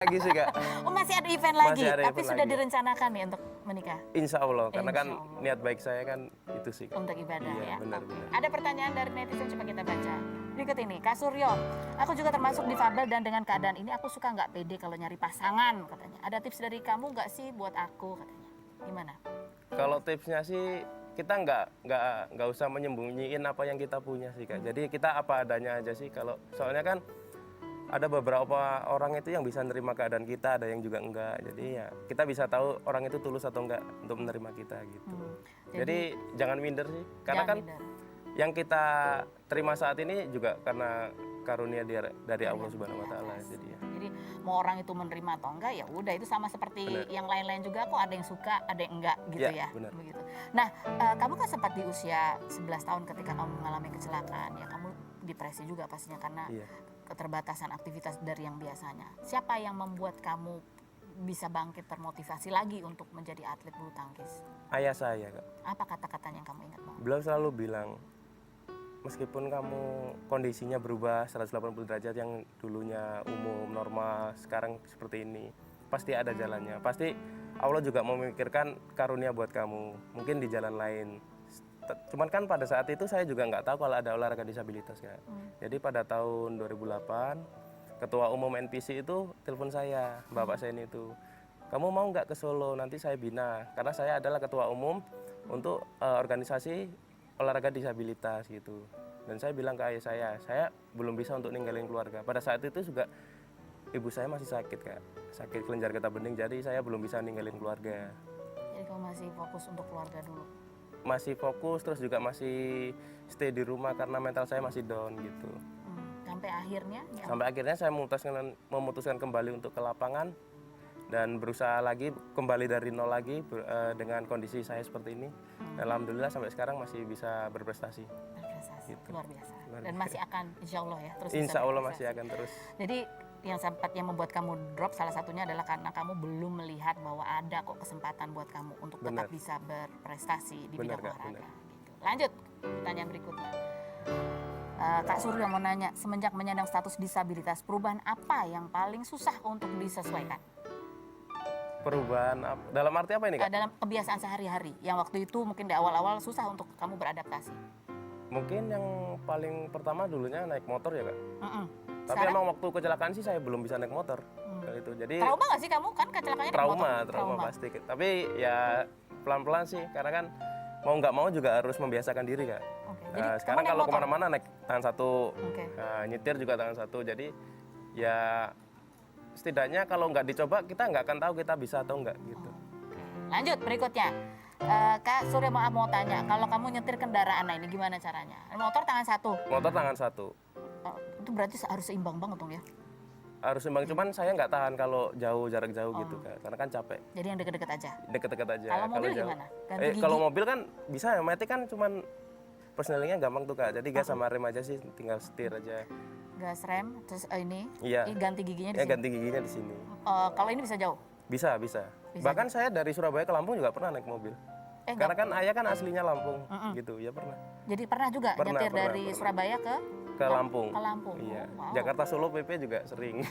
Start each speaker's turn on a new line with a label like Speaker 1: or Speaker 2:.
Speaker 1: Lagi sih Kak.
Speaker 2: Oh masih ada event lagi,
Speaker 1: Masih ada
Speaker 2: tapi
Speaker 1: event
Speaker 2: sudah
Speaker 1: lagi.
Speaker 2: direncanakan nih untuk menikah?
Speaker 1: Insya Allah, karena kan
Speaker 2: Insya Allah.
Speaker 1: niat baik saya kan itu sih.
Speaker 2: Untuk ibadah
Speaker 1: Iya,
Speaker 2: ya.
Speaker 1: benar-benar.
Speaker 2: Oke. Ada pertanyaan dari netizen, coba kita baca. Berikut ini, Kak Suryo, aku juga termasuk difabel dan dengan keadaan ini aku suka nggak pede kalau nyari pasangan katanya. Ada tips dari kamu nggak sih buat aku katanya? Gimana?
Speaker 1: Kalau tipsnya sih kita nggak usah menyembunyiin apa yang kita punya sih Kak. Jadi kita apa adanya aja sih. Kalau soalnya kan ada beberapa orang itu yang bisa menerima keadaan kita, ada yang juga enggak. Jadi ya kita bisa tahu orang itu tulus atau enggak untuk menerima kita gitu. Jadi jangan minder sih, karena
Speaker 2: Jangan
Speaker 1: kan
Speaker 2: minder.
Speaker 1: yang kita terima saat ini juga karena karunia dari Allah
Speaker 2: Yang
Speaker 1: Subhanahu wa
Speaker 2: di
Speaker 1: taala.
Speaker 2: atas.
Speaker 1: Jadi ya.
Speaker 2: Jadi mau orang itu menerima atau enggak ya udah, itu sama seperti
Speaker 1: Benar.
Speaker 2: yang lain-lain juga, kok ada yang suka, ada yang enggak gitu
Speaker 1: Ya,
Speaker 2: ya.
Speaker 1: benar.
Speaker 2: Begitu. Nah, kamu kan sempat di usia 11 tahun ketika kamu mengalami kecelakaan ya, kamu depresi juga pastinya karena
Speaker 1: Iya.
Speaker 2: keterbatasan aktivitas dari yang biasanya. Siapa yang membuat kamu bisa bangkit termotivasi lagi untuk menjadi atlet bulu tangkis?
Speaker 1: Ayah saya Kak.
Speaker 2: Apa kata-katanya yang kamu ingat banget?
Speaker 1: Beliau selalu bilang, meskipun kamu kondisinya berubah 180 derajat, yang dulunya umum, normal, sekarang seperti ini, pasti ada jalannya. Pasti Allah juga memikirkan karunia buat kamu, mungkin di jalan lain. Cuman kan pada saat itu saya juga nggak tahu kalau ada olahraga disabilitas Kak. Jadi pada tahun 2008, Ketua Umum NPC itu telepon saya, Bapak saya itu. Kamu mau nggak ke Solo, nanti saya bina. Karena saya adalah Ketua Umum untuk organisasi olahraga disabilitas gitu. Dan saya bilang ke ayah saya belum bisa untuk ninggalin keluarga. Pada saat itu juga ibu saya masih sakit Kak, sakit kelenjar getah bening, jadi saya belum bisa ninggalin keluarga.
Speaker 2: Jadi kamu masih fokus untuk keluarga dulu.
Speaker 1: Masih fokus, terus juga masih stay di rumah karena mental saya masih down gitu.
Speaker 2: Sampai akhirnya ya,
Speaker 1: Sampai akhirnya saya memutuskan kembali untuk ke lapangan dan berusaha lagi kembali dari nol lagi dengan kondisi saya seperti ini. Dan alhamdulillah sampai sekarang masih bisa berprestasi.
Speaker 2: berprestasi
Speaker 1: Gitu.
Speaker 2: luar biasa.
Speaker 1: Luar
Speaker 2: Dan
Speaker 1: biasa.
Speaker 2: masih akan insya Allah ya terus bisa
Speaker 1: Insya Allah
Speaker 2: berprestasi.
Speaker 1: masih akan terus.
Speaker 2: Jadi yang sempat yang membuat kamu drop salah satunya adalah karena kamu belum melihat bahwa ada kok kesempatan buat kamu untuk tetap
Speaker 1: Benar.
Speaker 2: bisa berprestasi di
Speaker 1: Benar,
Speaker 2: bidang
Speaker 1: Kak,
Speaker 2: olahraga.
Speaker 1: benar.
Speaker 2: Gitu. Lanjut pertanyaan berikutnya. Kak Suryo mau nanya, semenjak menyandang status disabilitas, perubahan apa yang paling susah untuk disesuaikan?
Speaker 1: Perubahan dalam arti apa ini Kak?
Speaker 2: Dalam kebiasaan sehari-hari yang waktu itu mungkin di awal-awal susah untuk kamu beradaptasi.
Speaker 1: Mungkin yang paling pertama dulunya naik motor ya Kak. Tapi
Speaker 2: Sekarang?
Speaker 1: emang waktu kecelakaan sih saya belum bisa naik motor. Kayak itu. Jadi
Speaker 2: Trauma nggak sih kamu? Kan kecelakaannya di motor.
Speaker 1: trauma pasti. Tapi ya pelan-pelan sih, karena kan mau nggak mau juga harus membiasakan diri Kak.
Speaker 2: Oke,
Speaker 1: Nah,
Speaker 2: jadi
Speaker 1: sekarang
Speaker 2: kamu naik
Speaker 1: kalau
Speaker 2: motor?
Speaker 1: kemana-mana naik tangan satu,
Speaker 2: Oke.
Speaker 1: nyetir juga tangan satu. Jadi ya setidaknya kalau nggak dicoba kita nggak akan tahu kita bisa atau nggak gitu.
Speaker 2: Lanjut berikutnya. Kak Surya mau tanya, kalau kamu nyetir kendaraan, nah ini gimana caranya? Motor tangan satu,
Speaker 1: Motor tangan satu.
Speaker 2: itu berarti harus seimbang banget dong ya?
Speaker 1: Harus seimbang, cuman saya nggak tahan kalau jarak jauh gitu Kak. Karena kan capek.
Speaker 2: Jadi yang deket-deket aja.
Speaker 1: Deket-deket aja.
Speaker 2: Kalau mobil
Speaker 1: jauh-
Speaker 2: gimana? Ganti gigi?
Speaker 1: Kalau mobil kan bisa ya, matic kan cuman persnelingnya gampang tuh Kak. Jadi gas sama rem aja sih, tinggal setir aja.
Speaker 2: Gas rem, terus ini,
Speaker 1: Iya.
Speaker 2: ganti giginya di
Speaker 1: Ya
Speaker 2: sini.
Speaker 1: ganti giginya di sini.
Speaker 2: Kalau ini bisa jauh?
Speaker 1: Bisa. Bahkan saya dari Surabaya ke Lampung juga pernah naik mobil. Karena kan ayah kan aslinya Lampung gitu, ya pernah.
Speaker 2: Jadi pernah juga
Speaker 1: Pernah,
Speaker 2: nyetir
Speaker 1: pernah,
Speaker 2: dari
Speaker 1: pernah.
Speaker 2: Surabaya ke
Speaker 1: Ke Lampung.
Speaker 2: Ke Lampung.
Speaker 1: Iya.
Speaker 2: Oh, wow.
Speaker 1: Jakarta Solo PP juga sering.